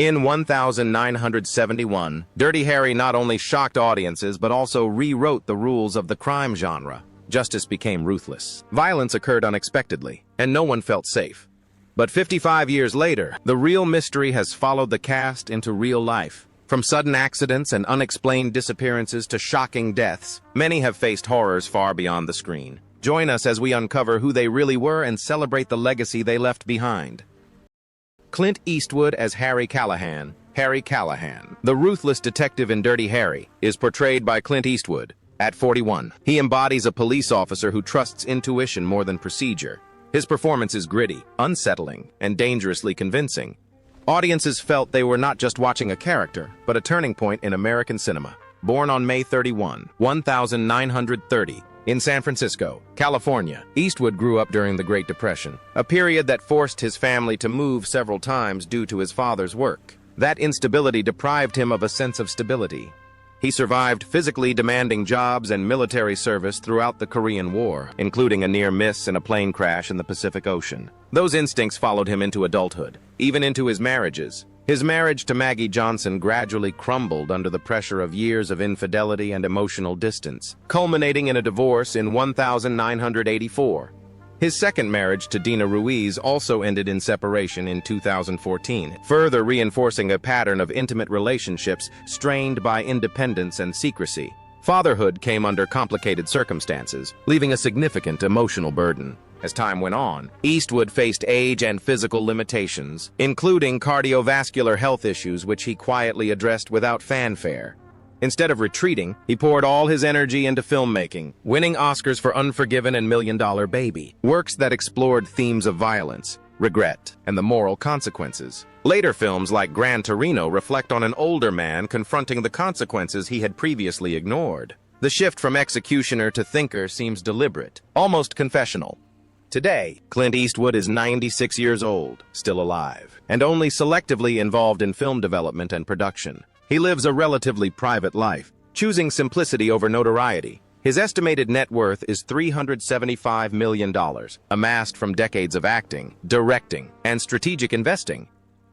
In 1971, Dirty Harry not only shocked audiences but also rewrote the rules of the crime genre. Justice became ruthless. Violence occurred unexpectedly, and no one felt safe. But 55 years later, the real mystery has followed the cast into real life. From sudden accidents and unexplained disappearances to shocking deaths, many have faced horrors far beyond the screen. Join us as we uncover who they really were and celebrate the legacy they left behind. Clint Eastwood as Harry Callahan. Harry Callahan, the ruthless detective in Dirty Harry, is portrayed by Clint Eastwood. At 41, he embodies a police officer who trusts intuition more than procedure. His performance is gritty, unsettling, and dangerously convincing. Audiences felt they were not just watching a character, but a turning point in American cinema. Born on May 31, 1930, in San Francisco, California, Eastwood grew up during the Great Depression, a period that forced his family to move several times due to his father's work. That instability deprived him of a sense of stability. He survived physically demanding jobs and military service throughout the Korean War, including a near miss in a plane crash in the Pacific Ocean. Those instincts followed him into adulthood, even into his marriages. His marriage to Maggie Johnson gradually crumbled under the pressure of years of infidelity and emotional distance, culminating in a divorce in 1984. His second marriage to Dina Ruiz also ended in separation in 2014, further reinforcing a pattern of intimate relationships strained by independence and secrecy. Fatherhood came under complicated circumstances, leaving a significant emotional burden. As time went on, Eastwood faced age and physical limitations, including cardiovascular health issues which he quietly addressed without fanfare. Instead of retreating, he poured all his energy into filmmaking, winning Oscars for Unforgiven and $1 Million Baby, works that explored themes of violence, regret, and the moral consequences. Later films like Gran Torino reflect on an older man confronting the consequences he had previously ignored. The shift from executioner to thinker seems deliberate, almost confessional. Today, Clint Eastwood is 96 years old, still alive, and only selectively involved in film development and production. He lives a relatively private life, choosing simplicity over notoriety. His estimated net worth is $375 million, amassed from decades of acting, directing, and strategic investing.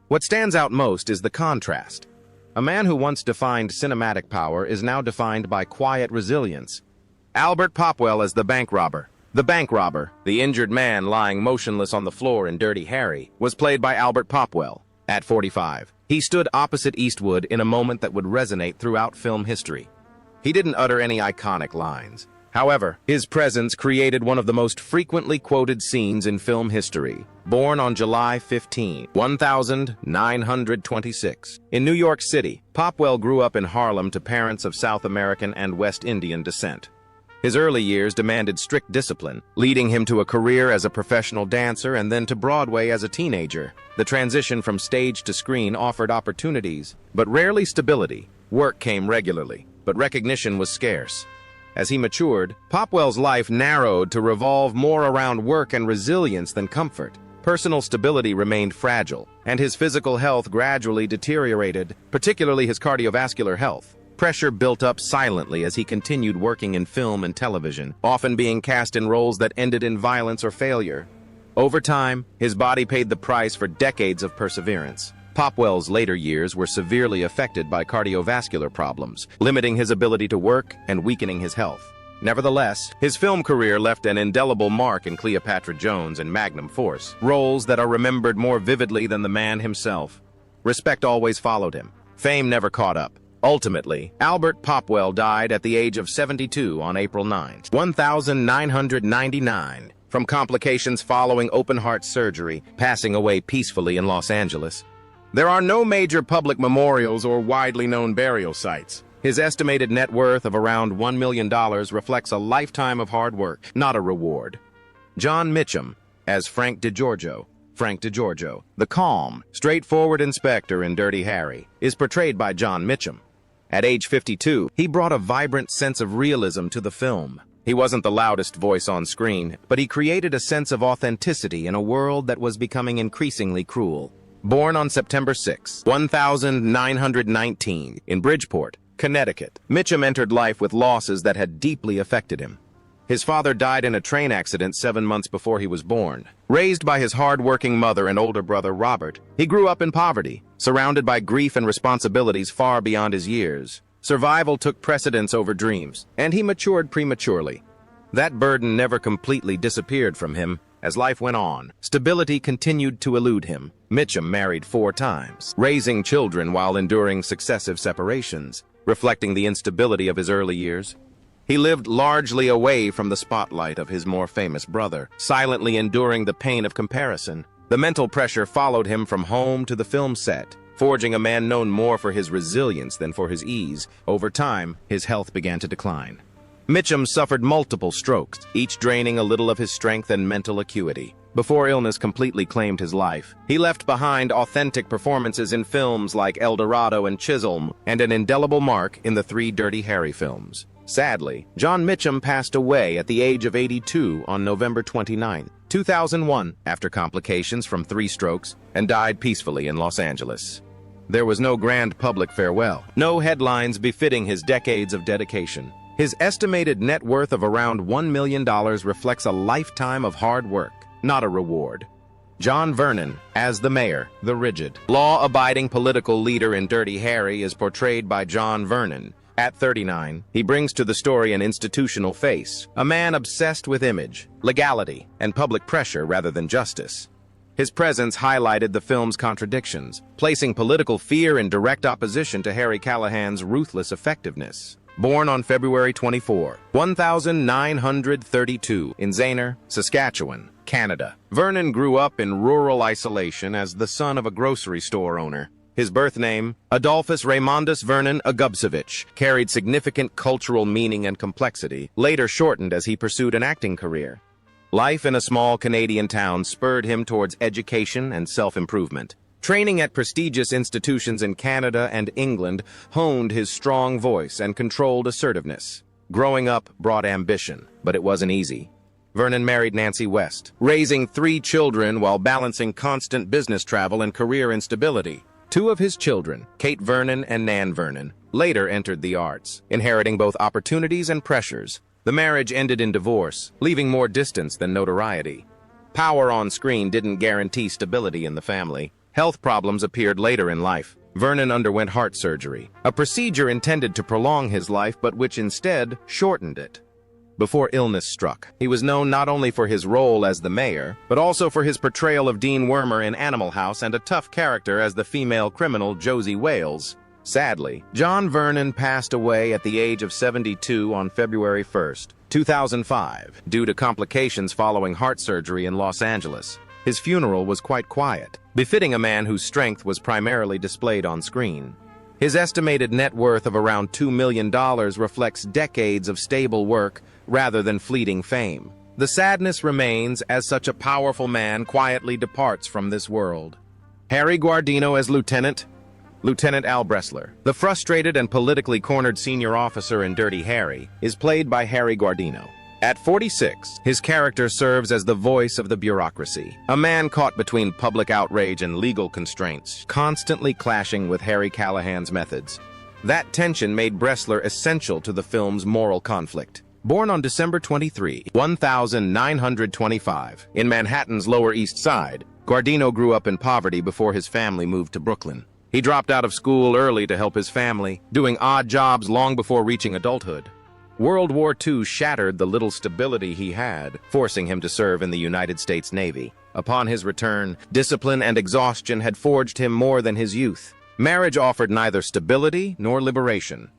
What stands out most is the contrast. A man who once defined cinematic power is now defined by quiet resilience. Albert Popwell as the bank robber. The bank robber, the injured man lying motionless on the floor in Dirty Harry, was played by Albert Popwell. At 45, he stood opposite Eastwood in a moment that would resonate throughout film history. He didn't utter any iconic lines. However, his presence created one of the most frequently quoted scenes in film history. Born on July 15, 1926, in New York City, Popwell grew up in Harlem to parents of South American and West Indian descent. His early years demanded strict discipline, leading him to a career as a professional dancer and then to Broadway as a teenager. The transition from stage to screen offered opportunities, but rarely stability. Work came regularly, but recognition was scarce. As he matured, Popwell's life narrowed to revolve more around work and resilience than comfort. Personal stability remained fragile, and his physical health gradually deteriorated, particularly his cardiovascular health. Pressure built up silently as he continued working in film and television, often being cast in roles that ended in violence or failure. Over time, his body paid the price for decades of perseverance. Popwell's later years were severely affected by cardiovascular problems, limiting his ability to work and weakening his health. Nevertheless, his film career left an indelible mark in Cleopatra Jones and Magnum Force, roles that are remembered more vividly than the man himself. Respect always followed him. Fame never caught up. Ultimately, Albert Popwell died at the age of 72 on April 9, 1999, from complications following open-heart surgery, passing away peacefully in Los Angeles. There are no major public memorials or widely known burial sites. His estimated net worth of around $1 million reflects a lifetime of hard work, not a reward. John Mitchum, as Frank DiGiorgio. Frank DiGiorgio, the calm, straightforward inspector in Dirty Harry, is portrayed by John Mitchum. At age 52, he brought a vibrant sense of realism to the film. He wasn't the loudest voice on screen, but he created a sense of authenticity in a world that was becoming increasingly cruel. Born on September 6, 1919, in Bridgeport, Connecticut, Mitchum entered life with losses that had deeply affected him. His father died in a train accident 7 months before he was born. Raised by his hard-working mother and older brother Robert, he grew up in poverty, surrounded by grief and responsibilities far beyond his years. Survival took precedence over dreams, and he matured prematurely. That burden never completely disappeared from him. As life went on, stability continued to elude him. Mitchum married 4 times, raising children while enduring successive separations, reflecting the instability of his early years. He lived largely away from the spotlight of his more famous brother, silently enduring the pain of comparison. The mental pressure followed him from home to the film set, forging a man known more for his resilience than for his ease. Over time, his health began to decline. Mitchum suffered multiple strokes, each draining a little of his strength and mental acuity. Before illness completely claimed his life, he left behind authentic performances in films like El Dorado and Chisholm, and an indelible mark in the 3 Dirty Harry films. Sadly, John Mitchum passed away at the age of 82 on November 29, 2001, after complications from 3 strokes, and died peacefully in Los Angeles. There was no grand public farewell, no headlines befitting his decades of dedication. His estimated net worth of around $1 million reflects a lifetime of hard work, not a reward. John Vernon, as the mayor, the rigid, law-abiding political leader in Dirty Harry, is portrayed by John Vernon. At 39, he brings to the story an institutional face, a man obsessed with image, legality, and public pressure rather than justice. His presence highlighted the film's contradictions, placing political fear in direct opposition to Harry Callahan's ruthless effectiveness. Born on February 24, 1932, in Zaner, Saskatchewan, Canada, Vernon grew up in rural isolation as the son of a grocery store owner. His birth name, Adolphus Raymondus Vernon Agubsevich, carried significant cultural meaning and complexity, later shortened as he pursued an acting career. Life in a small Canadian town spurred him towards education and self-improvement. Training at prestigious institutions in Canada and England honed his strong voice and controlled assertiveness. Growing up brought ambition, but it wasn't easy. Vernon married Nancy West, raising 3 children while balancing constant business travel and career instability. 2 of his children, Kate Vernon and Nan Vernon, later entered the arts, inheriting both opportunities and pressures. The marriage ended in divorce, leaving more distance than notoriety. Power on screen didn't guarantee stability in the family. Health problems appeared later in life. Vernon underwent heart surgery, a procedure intended to prolong his life but which instead shortened it. Before illness struck, he was known not only for his role as the mayor, but also for his portrayal of Dean Wormer in Animal House and a tough character as the female criminal Josie Wales. Sadly, John Vernon passed away at the age of 72 on February 1, 2005, due to complications following heart surgery in Los Angeles. His funeral was quite quiet, befitting a man whose strength was primarily displayed on screen. His estimated net worth of around $2 million reflects decades of stable work rather than fleeting fame. The sadness remains as such a powerful man quietly departs from this world. Harry Guardino as Lieutenant Al Bressler, the frustrated and politically cornered senior officer in Dirty Harry, is played by Harry Guardino. At 46, his character serves as the voice of the bureaucracy, a man caught between public outrage and legal constraints, constantly clashing with Harry Callahan's methods. That tension made Bressler essential to the film's moral conflict. Born on December 23, 1925, in Manhattan's Lower East Side, Guardino grew up in poverty before his family moved to Brooklyn. He dropped out of school early to help his family, doing odd jobs long before reaching adulthood. World War II shattered the little stability he had, forcing him to serve in the United States Navy. Upon his return, discipline and exhaustion had forged him more than his youth. Marriage offered neither stability nor liberation.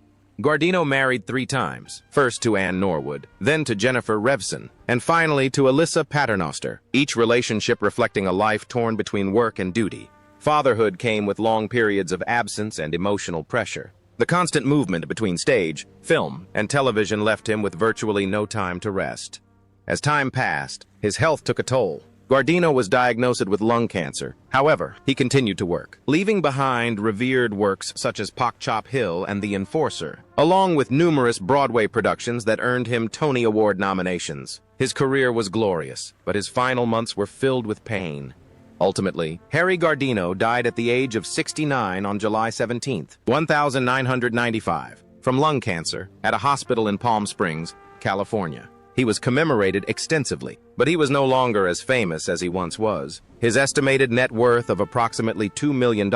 Guardino married 3 times, first to Anne Norwood, then to Jennifer Revson, and finally to Alyssa Paternoster, each relationship reflecting a life torn between work and duty. Fatherhood came with long periods of absence and emotional pressure. The constant movement between stage, film, and television left him with virtually no time to rest. As time passed, his health took a toll. Guardino was diagnosed with lung cancer. However, he continued to work, leaving behind revered works such as Pock Chop Hill and The Enforcer, along with numerous Broadway productions that earned him Tony Award nominations. His career was glorious, but his final months were filled with pain. Ultimately, Harry Guardino died at the age of 69 on July 17, 1995, from lung cancer at a hospital in Palm Springs, California. He was commemorated extensively, but he was no longer as famous as he once was. His estimated net worth of approximately $2 million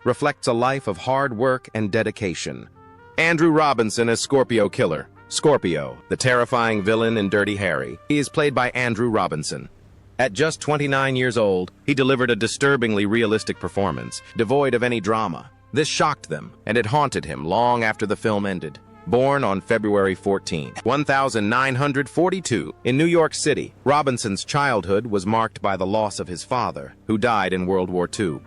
reflects a life of hard work and dedication. Andrew Robinson as Scorpio Killer. Scorpio, the terrifying villain in Dirty Harry, he is played by Andrew Robinson. At just 29 years old, he delivered a disturbingly realistic performance, devoid of any drama. This shocked them, and it haunted him long after the film ended. Born on February 14, 1942, in New York City, Robinson's childhood was marked by the loss of his father, who died in World War II.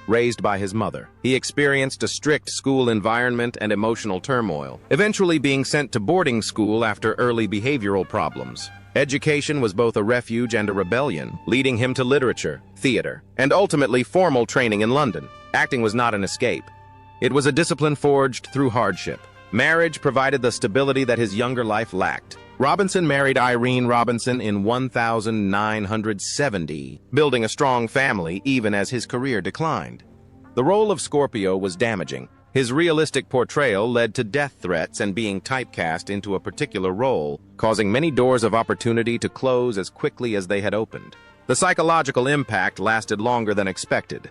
Raised by his mother, he experienced a strict school environment and emotional turmoil, eventually being sent to boarding school after early behavioral problems. Education was both a refuge and a rebellion, leading him to literature, theater, and ultimately formal training in London. Acting was not an escape. It was a discipline forged through hardship. Marriage provided the stability that his younger life lacked. Robinson married Irene Robinson in 1970, building a strong family even as his career declined. The role of Scorpio was damaging. His realistic portrayal led to death threats and being typecast into a particular role, causing many doors of opportunity to close as quickly as they had opened. The psychological impact lasted longer than expected.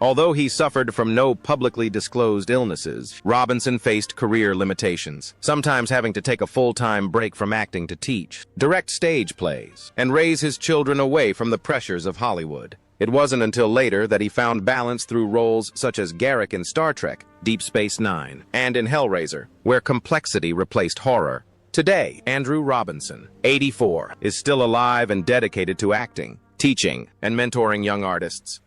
Although he suffered from no publicly disclosed illnesses, Robinson faced career limitations, sometimes having to take a full-time break from acting to teach, direct stage plays, and raise his children away from the pressures of Hollywood. It wasn't until later that he found balance through roles such as Garak in Star Trek, Deep Space Nine, and in Hellraiser, where complexity replaced horror. Today, Andrew Robinson, 84, is still alive and dedicated to acting, teaching, and mentoring young artists.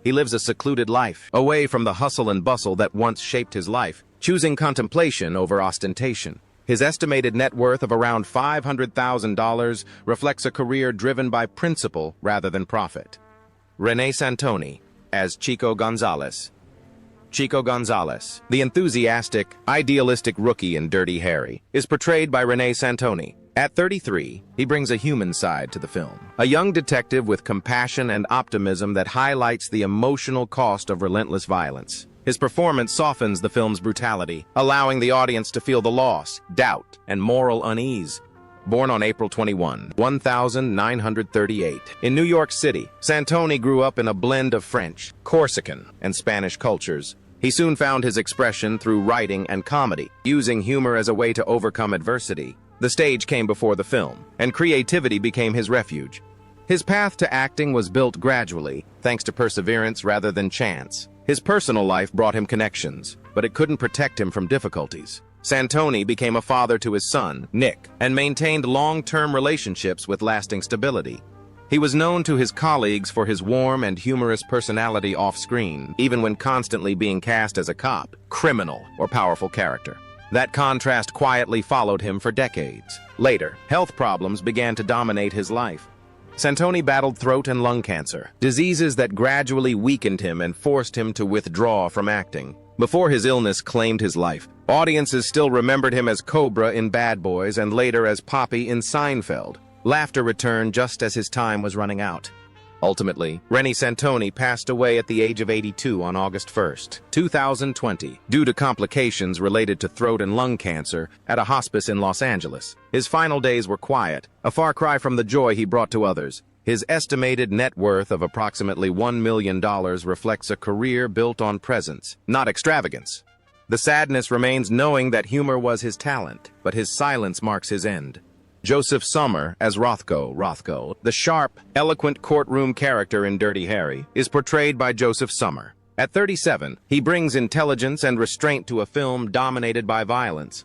He lives a secluded life, away from the hustle and bustle that once shaped his life, choosing contemplation over ostentation. His estimated net worth of around $500,000 reflects a career driven by principle rather than profit. Reni Santoni as Chico Gonzalez. Chico Gonzalez, the enthusiastic, idealistic rookie in Dirty Harry, is portrayed by Reni Santoni. At 33, he brings a human side to the film, a young detective with compassion and optimism that highlights the emotional cost of relentless violence. His performance softens the film's brutality, allowing the audience to feel the loss, doubt, and moral unease. Born on April 21, 1938, in New York City, Santoni grew up in a blend of French, Corsican, and Spanish cultures. He soon found his expression through writing and comedy, using humor as a way to overcome adversity. The stage came before the film, and creativity became his refuge. His path to acting was built gradually, thanks to perseverance rather than chance. His personal life brought him connections, but it couldn't protect him from difficulties. Santoni became a father to his son, Nick, and maintained long-term relationships with lasting stability. He was known to his colleagues for his warm and humorous personality off-screen, even when constantly being cast as a cop, criminal, or powerful character. That contrast quietly followed him for decades. Later, health problems began to dominate his life. Santoni battled throat and lung cancer, diseases that gradually weakened him and forced him to withdraw from acting. Before his illness claimed his life, audiences still remembered him as Cobra in Bad Boys and later as Poppy in Seinfeld. Laughter returned just as his time was running out. Ultimately, Reni Santoni passed away at the age of 82 on August 1, 2020, due to complications related to throat and lung cancer at a hospice in Los Angeles. His final days were quiet, a far cry from the joy he brought to others. His estimated net worth of approximately $1 million reflects a career built on presence, not extravagance. The sadness remains knowing that humor was his talent, but his silence marks his end. Joseph Sommer as Rothko, the sharp, eloquent courtroom character in Dirty Harry, is portrayed by Joseph Sommer. At 37, he brings intelligence and restraint to a film dominated by violence.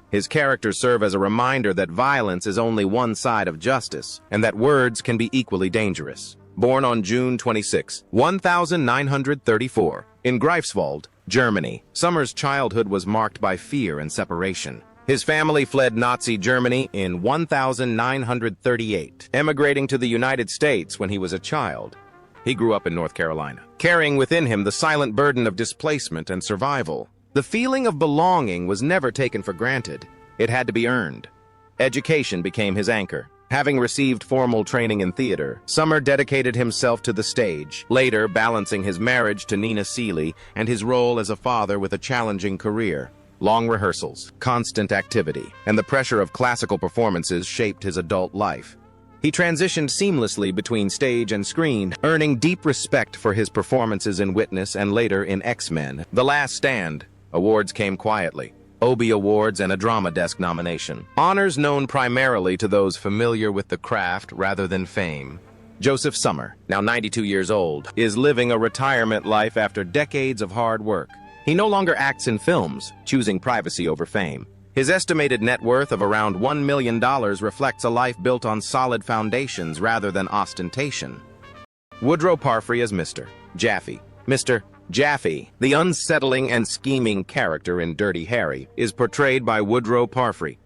His characters serve as a reminder that violence is only one side of justice, and that words can be equally dangerous. Born on June 26, 1934, in Greifswald, Germany, Sommer's childhood was marked by fear and separation. His family fled Nazi Germany in 1938, emigrating to the United States when he was a child. He grew up in North Carolina, carrying within him the silent burden of displacement and survival. The feeling of belonging was never taken for granted. It had to be earned. Education became his anchor. Having received formal training in theater, Sommer dedicated himself to the stage, later balancing his marriage to Nina Seeley and his role as a father with a challenging career. Long rehearsals, constant activity, and the pressure of classical performances shaped his adult life. He transitioned seamlessly between stage and screen, earning deep respect for his performances in Witness and later in X-Men: The Last Stand. Awards came quietly. Obie Awards and a Drama Desk nomination. Honors known primarily to those familiar with the craft rather than fame. Joseph Sommer, now 92 years old, is living a retirement life after decades of hard work. He no longer acts in films, choosing privacy over fame. His estimated net worth of around $1 million reflects a life built on solid foundations rather than ostentation. Woodrow Parfrey as Mr. Jaffe. Mr. Jaffe, the unsettling and scheming character in Dirty Harry, is portrayed by Woodrow Parfrey.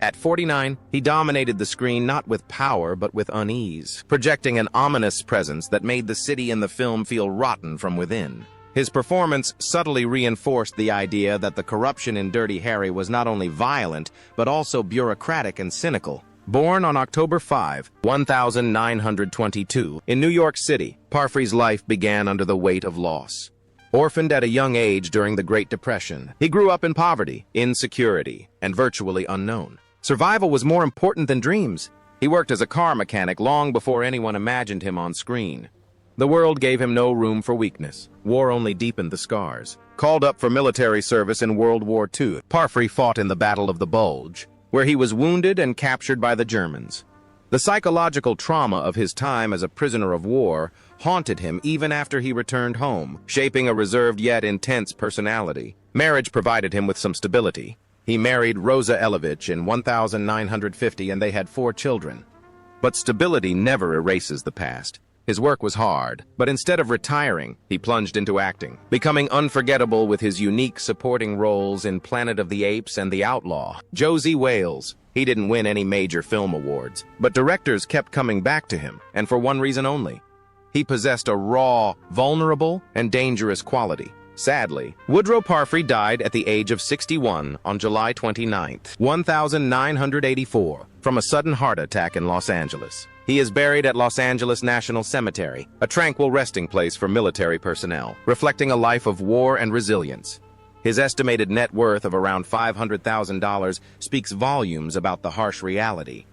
At 49, he dominated the screen not with power but with unease, projecting an ominous presence that made the city in the film feel rotten from within. His performance subtly reinforced the idea that the corruption in Dirty Harry was not only violent, but also bureaucratic and cynical. Born on October 5, 1922, in New York City, Parfrey's life began under the weight of loss. Orphaned at a young age during the Great Depression, he grew up in poverty, insecurity, and virtually unknown. Survival was more important than dreams. He worked as a car mechanic long before anyone imagined him on screen. The world gave him no room for weakness. War only deepened the scars. Called up for military service in World War II, Parfrey fought in the Battle of the Bulge, where he was wounded and captured by the Germans. The psychological trauma of his time as a prisoner of war haunted him even after he returned home, shaping a reserved yet intense personality. Marriage provided him with some stability. He married Rosa Elovich in 1950 and they had 4 children. But stability never erases the past. His work was hard, but instead of retiring, he plunged into acting, becoming unforgettable with his unique supporting roles in Planet of the Apes and The Outlaw. Josie Wales. He didn't win any major film awards, but directors kept coming back to him, and for one reason only. He possessed a raw, vulnerable, and dangerous quality. Sadly, Woodrow Parfrey died at the age of 61 on July 29, 1984, from a sudden heart attack in Los Angeles. He is buried at Los Angeles National Cemetery, a tranquil resting place for military personnel, reflecting a life of war and resilience. His estimated net worth of around $500,000 speaks volumes about the harsh reality.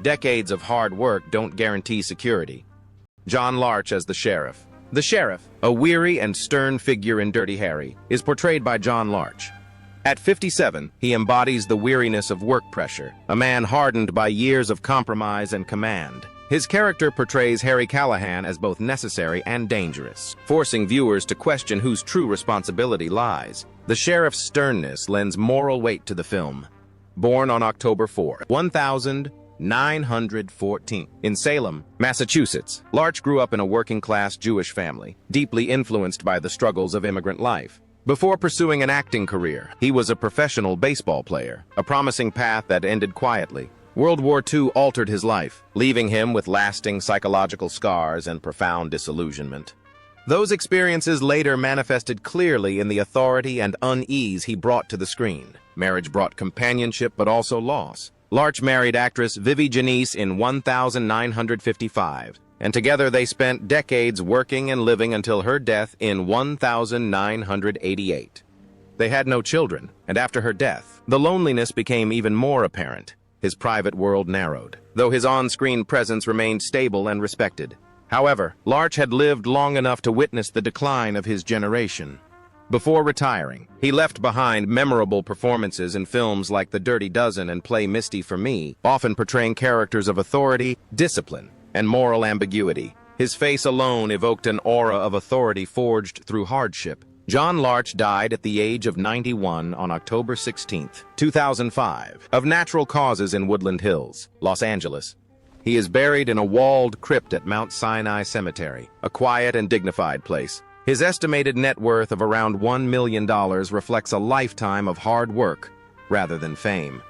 Decades of hard work don't guarantee security. John Larch as the sheriff. The sheriff, a weary and stern figure in Dirty Harry, is portrayed by John Larch. At 57, he embodies the weariness of work pressure, a man hardened by years of compromise and command. His character portrays Harry Callahan as both necessary and dangerous, forcing viewers to question whose true responsibility lies. The sheriff's sternness lends moral weight to the film. Born on October 4, 1914, in Salem, Massachusetts, Larch grew up in a working-class Jewish family, deeply influenced by the struggles of immigrant life. Before pursuing an acting career, he was a professional baseball player, a promising path that ended quietly. World War II altered his life, leaving him with lasting psychological scars and profound disillusionment. Those experiences later manifested clearly in the authority and unease he brought to the screen. Marriage brought companionship but also loss. Larch married actress Vivi Janice in 1955, and together they spent decades working and living until her death in 1988. They had no children, and after her death, the loneliness became even more apparent. His private world narrowed, though his on-screen presence remained stable and respected. However, Larch had lived long enough to witness the decline of his generation. Before retiring, he left behind memorable performances in films like The Dirty Dozen and Play Misty for Me, often portraying characters of authority, discipline, and moral ambiguity. His face alone evoked an aura of authority forged through hardship. John Larch died at the age of 91 on October 16, 2005, of natural causes in Woodland Hills, Los Angeles. He is buried in a walled crypt at Mount Sinai Cemetery, a quiet and dignified place. His estimated net worth of around $1 million reflects a lifetime of hard work rather than fame.